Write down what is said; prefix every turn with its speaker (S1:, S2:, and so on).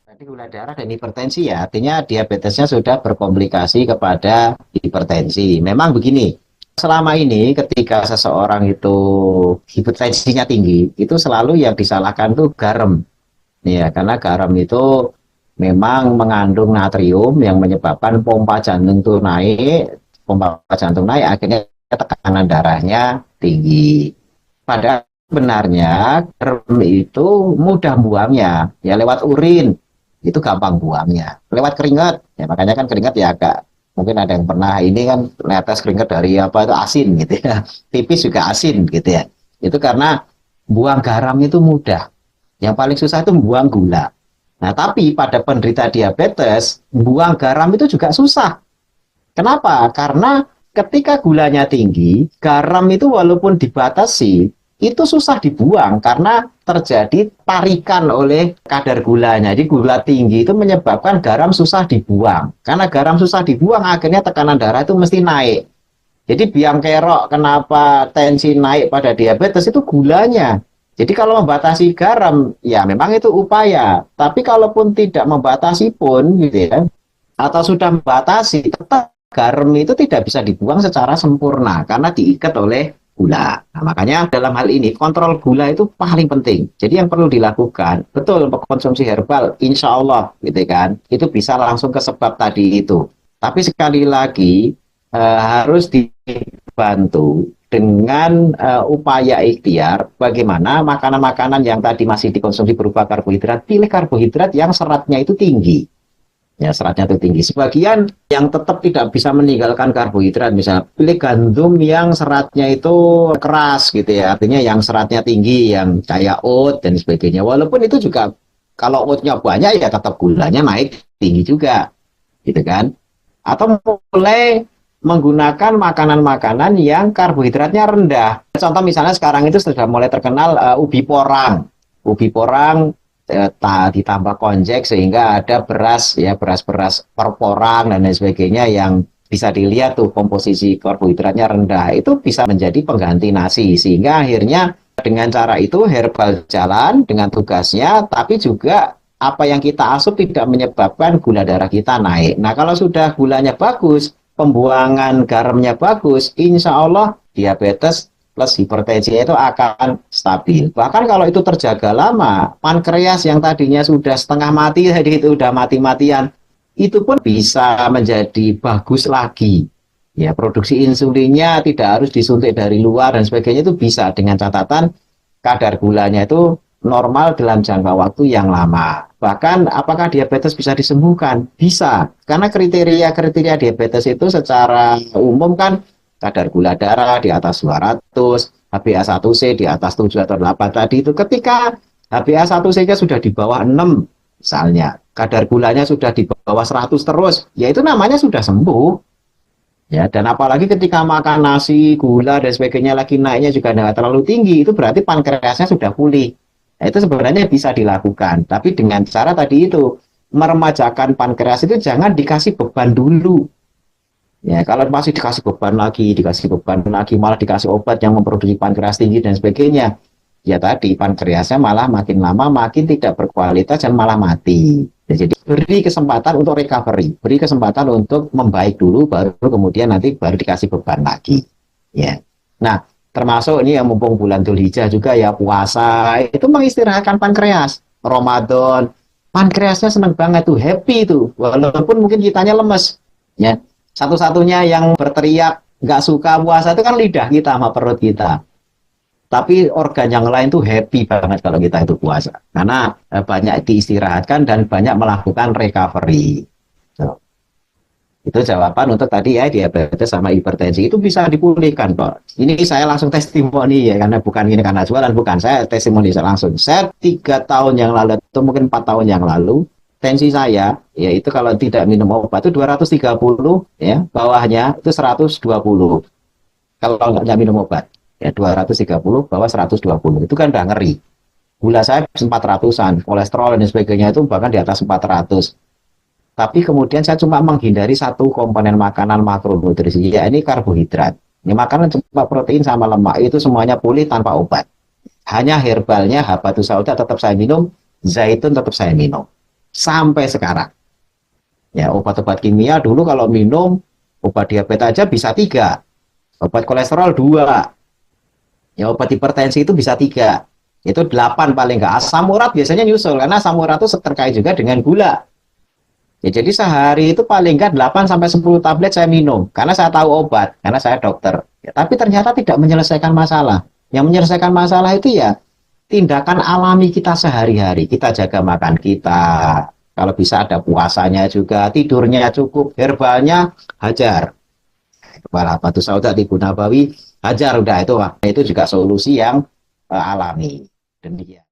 S1: Jadi gula darah dan hipertensi ya, artinya diabetesnya sudah berkomplikasi kepada hipertensi. Memang begini, selama ini ketika seseorang itu hipertensinya tinggi, itu selalu yang disalahkan tuh garam. Ya, karena garam itu memang mengandung natrium yang menyebabkan pompa jantung naik, akhirnya tekanan darahnya tinggi. Padahal sebenarnya garam itu mudah buangnya, ya lewat urin itu gampang buangnya. Lewat keringat, ya makanya kan keringat ya agak mungkin ada yang pernah ini kan netes keringat dari apa itu asin gitu ya, tipis juga asin gitu ya. Itu karena buang garam itu mudah. Yang paling susah itu buang gula. Nah, tapi pada penderita diabetes, buang garam itu juga susah. Kenapa? Karena ketika gulanya tinggi, garam itu walaupun dibatasi, itu susah dibuang karena terjadi tarikan oleh kadar gulanya. Jadi gula tinggi itu menyebabkan garam susah dibuang. Karena garam susah dibuang, akhirnya tekanan darah itu mesti naik. Jadi biang kerok kenapa tensi naik pada diabetes itu gulanya. Jadi kalau membatasi garam, ya memang itu upaya. Tapi kalaupun tidak membatasi pun, gitu ya, atau sudah membatasi, tetap garam itu tidak bisa dibuang secara sempurna karena diikat oleh gula. Nah, makanya dalam hal ini kontrol gula itu paling penting. Jadi yang perlu dilakukan, betul konsumsi herbal, insya Allah, gitu kan, itu bisa langsung ke sebab tadi itu. Tapi sekali lagi harus dibantu dengan upaya ikhtiar bagaimana makanan-makanan yang tadi masih dikonsumsi berupa karbohidrat, pilih karbohidrat yang seratnya itu tinggi. Ya, seratnya itu tinggi. Sebagian yang tetap tidak bisa meninggalkan karbohidrat, misalnya pilih gandum yang seratnya itu keras gitu ya, artinya yang seratnya tinggi, yang kayak oat dan sebagainya. Walaupun itu juga kalau oatnya banyak ya tetap gulanya naik tinggi juga, gitu kan. Atau mulai menggunakan makanan-makanan yang karbohidratnya rendah. Contoh misalnya sekarang itu sudah mulai terkenal ubi porang. Ubi porang ditambah konjek sehingga ada beras ya beras-beras perporang dan lain sebagainya yang bisa dilihat tuh komposisi karbohidratnya rendah itu bisa menjadi pengganti nasi sehingga akhirnya dengan cara itu herbal jalan dengan tugasnya tapi juga apa yang kita asup tidak menyebabkan gula darah kita naik. Nah kalau sudah gulanya bagus, pembuangan garamnya bagus, insya Allah diabetes plus hipertensi itu akan stabil. Bahkan kalau itu terjaga lama, pankreas yang tadinya sudah setengah mati, jadi itu sudah mati-matian, itu pun bisa menjadi bagus lagi. Ya, produksi insulinnya tidak harus disuntik dari luar dan sebagainya itu bisa dengan catatan kadar gulanya itu normal dalam jangka waktu yang lama. Bahkan apakah diabetes bisa disembuhkan? Bisa. Karena kriteria-kriteria diabetes itu secara umum kan kadar gula darah di atas 200, HbA1c di atas 7 atau 8 tadi itu ketika HbA1c-nya sudah di bawah 6 misalnya, kadar gulanya sudah di bawah 100 terus, ya itu namanya sudah sembuh. Ya, dan apalagi ketika makan nasi, gula dan sebagainya lagi naiknya juga tidak terlalu tinggi, itu berarti pankreasnya sudah pulih. Nah, itu sebenarnya bisa dilakukan, tapi dengan cara tadi itu meremajakan pankreas itu jangan dikasih beban dulu. Ya, kalau masih dikasih beban lagi, malah dikasih obat yang memproduksi pankreas tinggi dan sebagainya. Ya tadi, pankreasnya malah makin lama makin tidak berkualitas dan malah mati. Ya, jadi beri kesempatan untuk recovery, beri kesempatan untuk membaik dulu, baru kemudian nanti baru dikasih beban lagi. Ya, nah termasuk ini yang mumpung bulan Dzulhijjah juga ya puasa, itu mengistirahatkan pankreas. Ramadan, pankreasnya senang banget tuh, happy tuh, walaupun mungkin kitanya lemes. Ya, satu-satunya yang berteriak nggak suka puasa itu kan lidah kita sama perut kita. Tapi organ yang lain tuh happy banget kalau kita itu puasa. Karena banyak diistirahatkan dan banyak melakukan recovery. So, itu jawaban untuk tadi ya diabetes sama hipertensi itu bisa dipulihkan kok. Ini saya langsung testimoni ya karena bukan ini karena jualan bukan saya testimoni saya langsung. Saya 3 tahun yang lalu atau mungkin 4 tahun yang lalu tensi saya yaitu kalau tidak minum obat itu 230 ya bawahnya itu 120 kalau nggak minum obat ya 230 bawah 120 itu kan udah ngeri. Gula saya 400-an, kolesterol dan sebagainya itu bahkan di atas 400. Tapi kemudian saya cuma menghindari satu komponen makanan makronutrisi, ya ini karbohidrat. Ini makanan cuma protein sama lemak, itu semuanya pulih tanpa obat. Hanya herbalnya, habatus sauda tetap saya minum, zaitun tetap saya minum. sampai sekarang. Ya, obat-obat kimia dulu kalau minum obat diabetes aja bisa 3, obat kolesterol 2, ya obat hipertensi itu bisa 3, itu 8 paling nggak. Asam urat biasanya nyusul karena asam urat itu terkait juga dengan gula. Ya, jadi sehari itu paling nggak 8 sampai 10 tablet saya minum karena saya tahu obat, karena saya dokter. Ya, tapi ternyata tidak menyelesaikan masalah. Yang menyelesaikan masalah itu ya tindakan alami kita sehari-hari. Kita jaga makan kita. Kalau bisa ada puasanya juga, tidurnya cukup, herbalnya hajar. Herbal batu sauda di Gunabawi hajar udah itu juga solusi yang alami. Demikian.